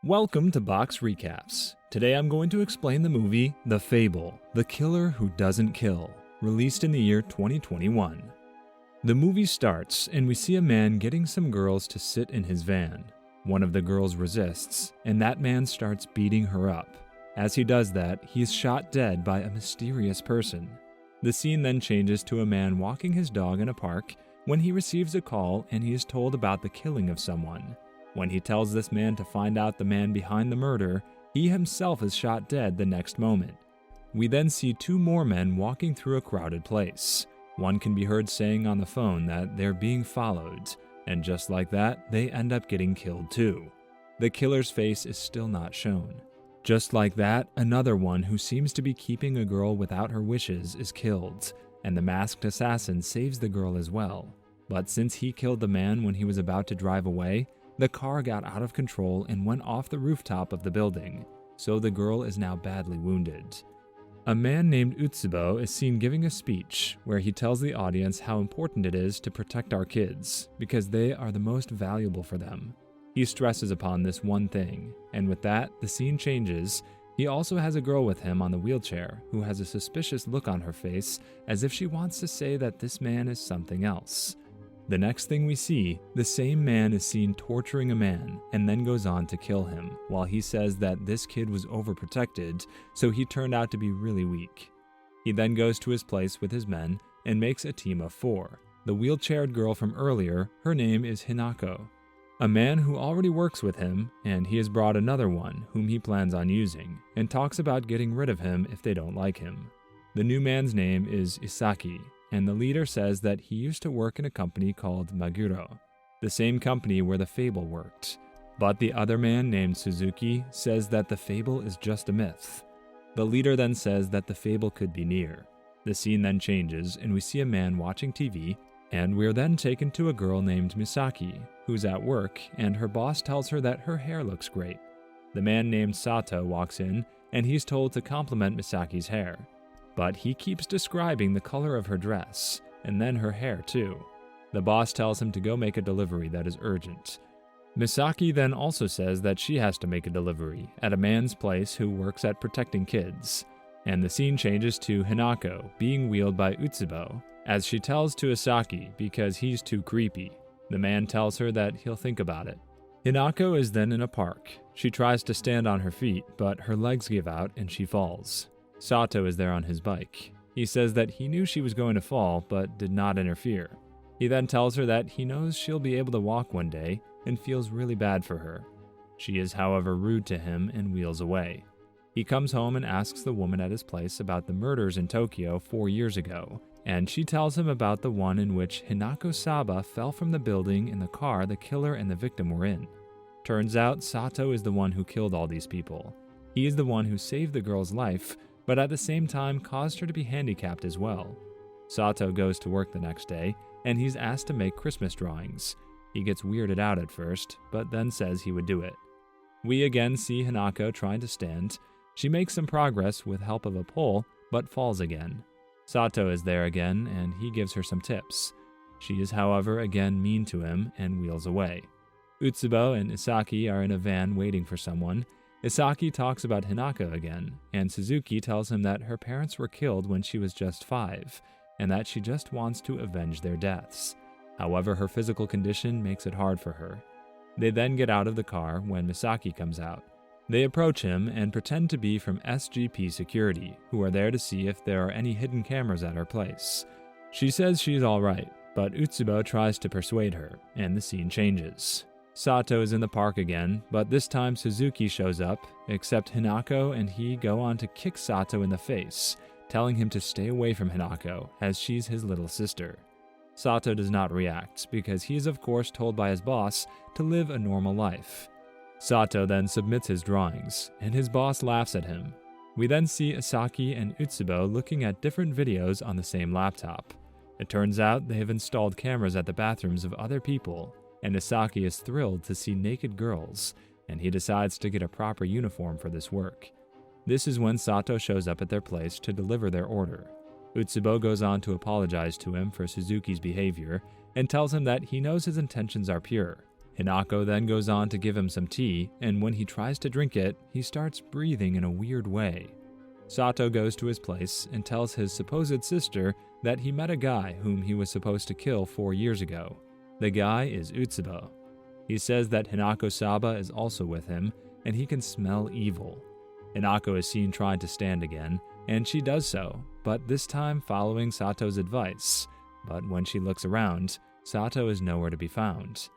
Welcome to Box Recaps. Today I'm going to explain the movie The Fable, The Killer Who Doesn't Kill, released in the year 2021. The movie starts and we see a man getting some girls to sit in his van. One of the girls resists, and that man starts beating her up. As he does that, he is shot dead by a mysterious person. The scene then changes to a man walking his dog in a park when he receives a call and he is told about the killing of someone. When he tells this man to find out the man behind the murder, he himself is shot dead the next moment. We then see two more men walking through a crowded place. One can be heard saying on the phone that they're being followed, and just like that, they end up getting killed too. The killer's face is still not shown. Just like that, another one who seems to be keeping a girl without her wishes is killed, and the masked assassin saves the girl as well. But since he killed the man when he was about to drive away, the car got out of control and went off the rooftop of the building, so the girl is now badly wounded. A man named Utsubo is seen giving a speech where he tells the audience how important it is to protect our kids, because they are the most valuable for them. He stresses upon this one thing, and with that, the scene changes. He also has a girl with him on the wheelchair who has a suspicious look on her face as if she wants to say that this man is something else. The next thing we see, the same man is seen torturing a man and then goes on to kill him, while he says that this kid was overprotected, so he turned out to be really weak. He then goes to his place with his men and makes a team of 4. The wheelchaired girl from earlier, her name is Hinako. A man who already works with him, and he has brought another one whom he plans on using, and talks about getting rid of him if they don't like him. The new man's name is Isaki, and the leader says that he used to work in a company called Maguro, the same company where the Fable worked. But the other man named Suzuki says that the Fable is just a myth. The leader then says that the Fable could be near. The scene then changes and we see a man watching TV, and we're then taken to a girl named Misaki, who's at work, and her boss tells her that her hair looks great. The man named Sato walks in, and he's told to compliment Misaki's hair. But he keeps describing the color of her dress, and then her hair too. The boss tells him to go make a delivery that is urgent. Misaki then also says that she has to make a delivery at a man's place who works at protecting kids. And the scene changes to Hinako being wheeled by Utsubo, as she tells to Isaki because he's too creepy. The man tells her that he'll think about it. Hinako is then in a park. She tries to stand on her feet, but her legs give out and she falls. Sato is there on his bike. He says that he knew she was going to fall, but did not interfere. He then tells her that he knows she'll be able to walk one day and feels really bad for her. She is, however, rude to him and wheels away. He comes home and asks the woman at his place about the murders in Tokyo 4 years ago, and she tells him about the one in which Hinako Saba fell from the building in the car the killer and the victim were in. Turns out Sato is the one who killed all these people. He is the one who saved the girl's life, but at the same time caused her to be handicapped as well. Sato goes to work the next day, and he's asked to make Christmas drawings. He gets weirded out at first, but then says he would do it. We again see Hinako trying to stand. She makes some progress with help of a pole, but falls again. Sato is there again, and he gives her some tips. She is, however, again mean to him and wheels away. Utsubo and Isaki are in a van waiting for someone. Isaki talks about Hinako again, and Suzuki tells him that her parents were killed when she was just 5, and that she just wants to avenge their deaths. However, her physical condition makes it hard for her. They then get out of the car when Misaki comes out. They approach him and pretend to be from SGP Security, who are there to see if there are any hidden cameras at her place. She says she's alright, but Utsubo tries to persuade her, and the scene changes. Sato is in the park again, but this time Suzuki shows up, except Hinako and he go on to kick Sato in the face, telling him to stay away from Hinako, as she's his little sister. Sato does not react, because he is of course told by his boss to live a normal life. Sato then submits his drawings, and his boss laughs at him. We then see Isaki and Utsubo looking at different videos on the same laptop. It turns out they have installed cameras at the bathrooms of other people, and Isaki is thrilled to see naked girls, and he decides to get a proper uniform for this work. This is when Sato shows up at their place to deliver their order. Utsubo goes on to apologize to him for Suzuki's behavior and tells him that he knows his intentions are pure, Hinako then goes on to give him some tea, and when he tries to drink it, he starts breathing in a weird way. Sato goes to his place and tells his supposed sister that he met a guy whom he was supposed to kill 4 years ago. The guy is Utsubo. He says that Hinako Saba is also with him, and he can smell evil. Hinako is seen trying to stand again, and she does so, but this time following Sato's advice. But when she looks around, Sato is nowhere to be found.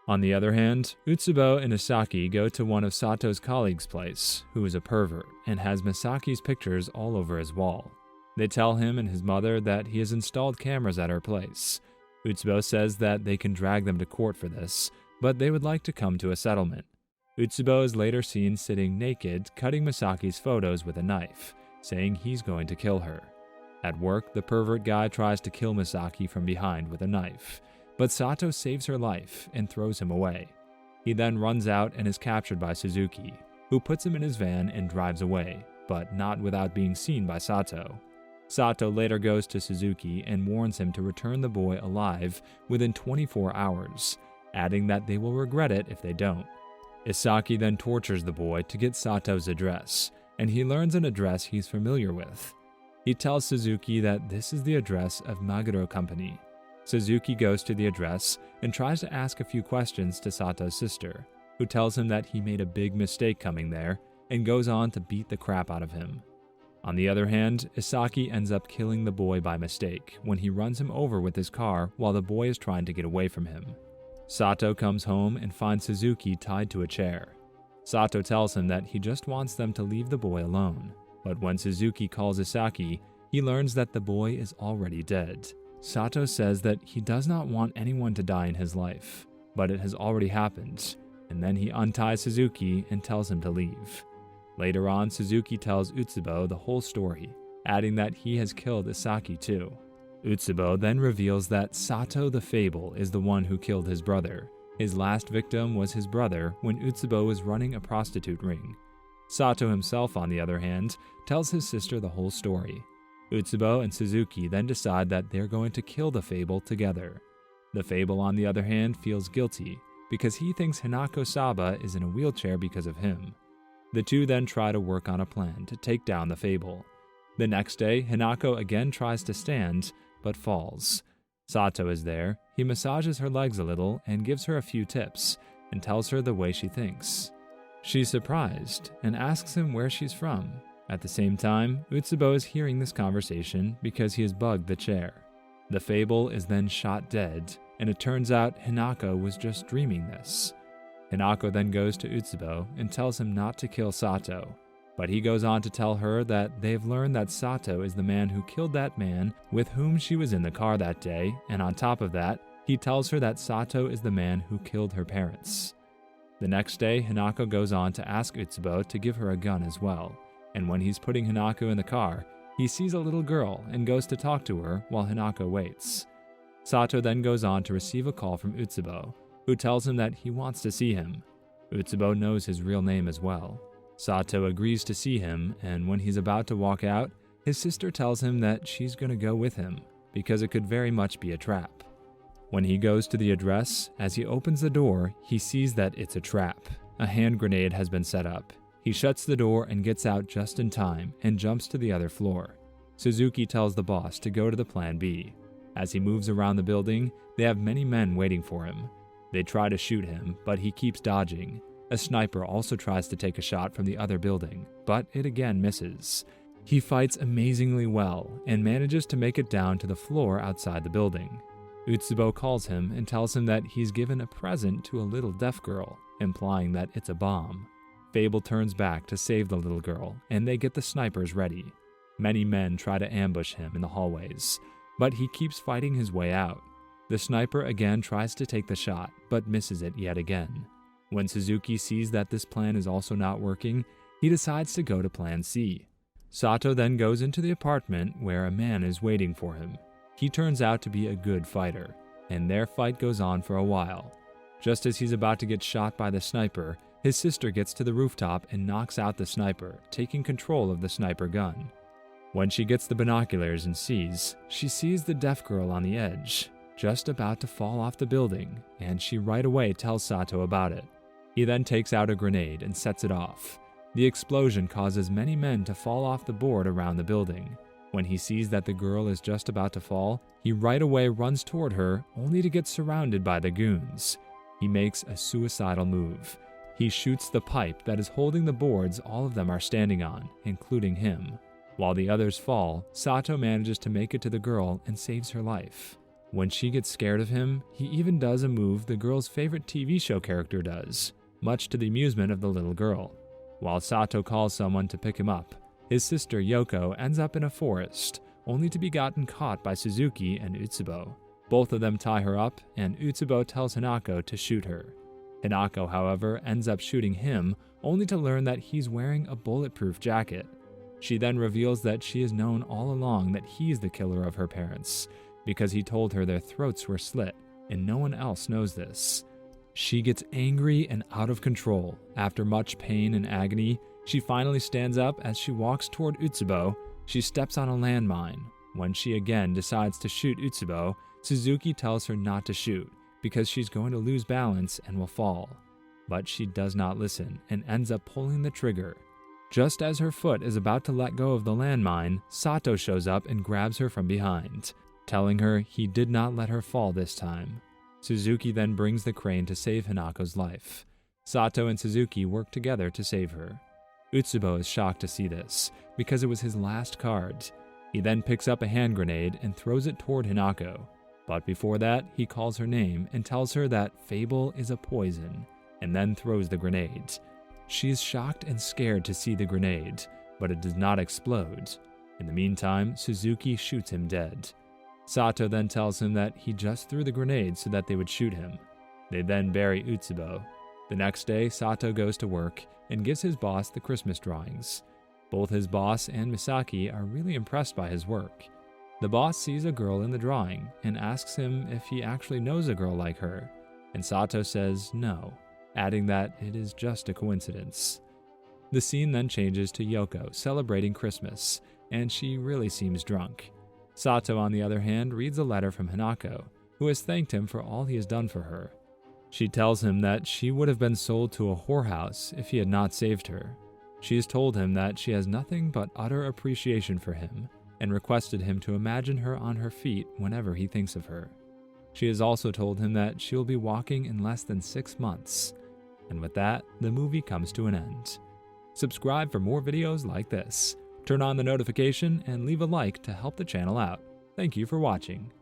On the other hand, Utsubo and Isaki go to one of Sato's colleagues' place, who is a pervert and has Misaki's pictures all over his wall. They tell him and his mother that he has installed cameras at her place. Utsubo says that they can drag them to court for this, but they would like to come to a settlement. Utsubo is later seen sitting naked, cutting Misaki's photos with a knife, saying he's going to kill her. At work, the pervert guy tries to kill Misaki from behind with a knife, but Sato saves her life and throws him away. He then runs out and is captured by Suzuki, who puts him in his van and drives away, but not without being seen by Sato. Sato later goes to Suzuki and warns him to return the boy alive within 24 hours, adding that they will regret it if they don't. Isaki then tortures the boy to get Sato's address, and he learns an address he's familiar with. He tells Suzuki that this is the address of Maguro Company. Suzuki goes to the address and tries to ask a few questions to Sato's sister, who tells him that he made a big mistake coming there and goes on to beat the crap out of him. On the other hand, Isaki ends up killing the boy by mistake when he runs him over with his car while the boy is trying to get away from him. Sato comes home and finds Suzuki tied to a chair. Sato tells him that he just wants them to leave the boy alone, but when Suzuki calls Isaki, he learns that the boy is already dead. Sato says that he does not want anyone to die in his life, but it has already happened, and then he unties Suzuki and tells him to leave. Later on, Suzuki tells Utsubo the whole story, adding that he has killed Isaki too. Utsubo then reveals that Sato the Fable is the one who killed his brother. His last victim was his brother when Utsubo was running a prostitute ring. Sato himself, on the other hand, tells his sister the whole story. Utsubo and Suzuki then decide that they're going to kill the Fable together. The Fable, on the other hand, feels guilty because he thinks Hinako Saba is in a wheelchair because of him. The two then try to work on a plan to take down the Fable. The next day, Hinako again tries to stand, but falls. Sato is there. He massages her legs a little and gives her a few tips and tells her the way she thinks. She's surprised and asks him where she's from. At the same time, Utsubo is hearing this conversation because he has bugged the chair. The Fable is then shot dead, and it turns out Hinako was just dreaming this. Hinako then goes to Utsubo and tells him not to kill Sato, but he goes on to tell her that they've learned that Sato is the man who killed that man with whom she was in the car that day, and on top of that, he tells her that Sato is the man who killed her parents. The next day, Hinako goes on to ask Utsubo to give her a gun as well, and when he's putting Hinako in the car, he sees a little girl and goes to talk to her while Hinako waits. Sato then goes on to receive a call from Utsubo, who tells him that he wants to see him. Utsubo knows his real name as well. Sato agrees to see him, and when he's about to walk out, his sister tells him that she's going to go with him, because it could very much be a trap. When he goes to the address, as he opens the door, he sees that it's a trap. A hand grenade has been set up. He shuts the door and gets out just in time and jumps to the other floor. Suzuki tells the boss to go to the plan B. As he moves around the building, they have many men waiting for him. They try to shoot him, but he keeps dodging. A sniper also tries to take a shot from the other building, but it again misses. He fights amazingly well and manages to make it down to the floor outside the building. Utsubo calls him and tells him that he's given a present to a little deaf girl, implying that it's a bomb. Fable turns back to save the little girl, and they get the snipers ready. Many men try to ambush him in the hallways, but he keeps fighting his way out. The sniper again tries to take the shot, but misses it yet again. When Suzuki sees that this plan is also not working, he decides to go to plan C. Sato then goes into the apartment where a man is waiting for him. He turns out to be a good fighter, and their fight goes on for a while. Just as he's about to get shot by the sniper, his sister gets to the rooftop and knocks out the sniper, taking control of the sniper gun. When she gets the binoculars and sees, she sees the deaf girl on the edge. just about to fall off the building, and she right away tells Sato about it. He then takes out a grenade and sets it off. The explosion causes many men to fall off the board around the building. When he sees that the girl is just about to fall, he right away runs toward her, only to get surrounded by the goons. He makes a suicidal move. He shoots the pipe that is holding the boards all of them are standing on, including him. While the others fall, Sato manages to make it to the girl and saves her life. When she gets scared of him, he even does a move the girl's favorite TV show character does, much to the amusement of the little girl. While Sato calls someone to pick him up, his sister Yoko ends up in a forest, only to be gotten caught by Suzuki and Utsubo. Both of them tie her up, and Utsubo tells Hinako to shoot her. Hinako, however, ends up shooting him, only to learn that he's wearing a bulletproof jacket. She then reveals that she has known all along that he's the killer of her parents, because he told her their throats were slit, and no one else knows this. She gets angry and out of control. After much pain and agony, she finally stands up as she walks toward Utsubo. She steps on a landmine. When she again decides to shoot Utsubo, Suzuki tells her not to shoot, because she's going to lose balance and will fall. But she does not listen and ends up pulling the trigger. Just as her foot is about to let go of the landmine, Sato shows up and grabs her from behind, telling her he did not let her fall this time. Suzuki then brings the crane to save Hinako's life. Sato and Suzuki work together to save her. Utsubo is shocked to see this, because it was his last card. He then picks up a hand grenade and throws it toward Hinako. But before that, he calls her name and tells her that Fable is a poison, and then throws the grenade. She is shocked and scared to see the grenade, but it does not explode. In the meantime, Suzuki shoots him dead. Sato then tells him that he just threw the grenade so that they would shoot him. They then bury Utsubo. The next day, Sato goes to work and gives his boss the Christmas drawings. Both his boss and Misaki are really impressed by his work. The boss sees a girl in the drawing and asks him if he actually knows a girl like her, and Sato says no, adding that it is just a coincidence. The scene then changes to Yoko celebrating Christmas, and she really seems drunk. Sato, on the other hand, reads a letter from Hinako, who has thanked him for all he has done for her. She tells him that she would have been sold to a whorehouse if he had not saved her. She has told him that she has nothing but utter appreciation for him, and requested him to imagine her on her feet whenever he thinks of her. She has also told him that she will be walking in less than 6 months. And with that, the movie comes to an end. Subscribe for more videos like this. Turn on the notification and leave a like to help the channel out. Thank you for watching.